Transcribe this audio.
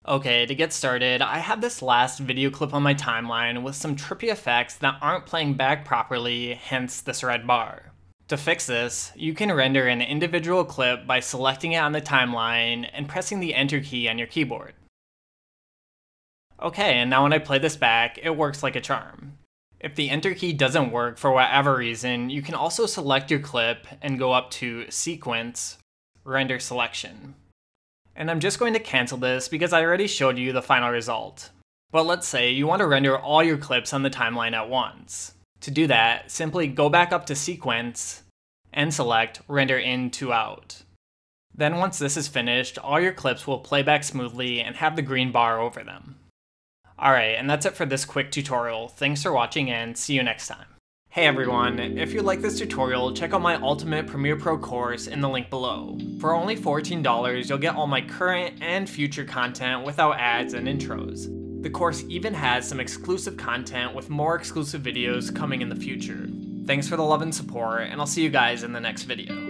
Okay, to get started, I have this last video clip on my timeline with some trippy effects that aren't playing back properly, hence this red bar. To fix this, you can render an individual clip by selecting it on the timeline and pressing the Enter key on your keyboard. Okay, and now when I play this back, it works like a charm. If the Enter key doesn't work for whatever reason, you can also select your clip and go up to Sequence, Render Selection. And I'm just going to cancel this because I already showed you the final result. But let's say you want to render all your clips on the timeline at once. To do that, simply go back up to Sequence and select Render In to Out. Then once this is finished, all your clips will play back smoothly and have the green bar over them. Alright, and that's it for this quick tutorial. Thanks for watching and see you next time. Hey everyone, if you like this tutorial, check out my Ultimate Premiere Pro course in the link below. For only $14, you'll get all my current and future content without ads and intros. The course even has some exclusive content with more exclusive videos coming in the future. Thanks for the love and support, and I'll see you guys in the next video.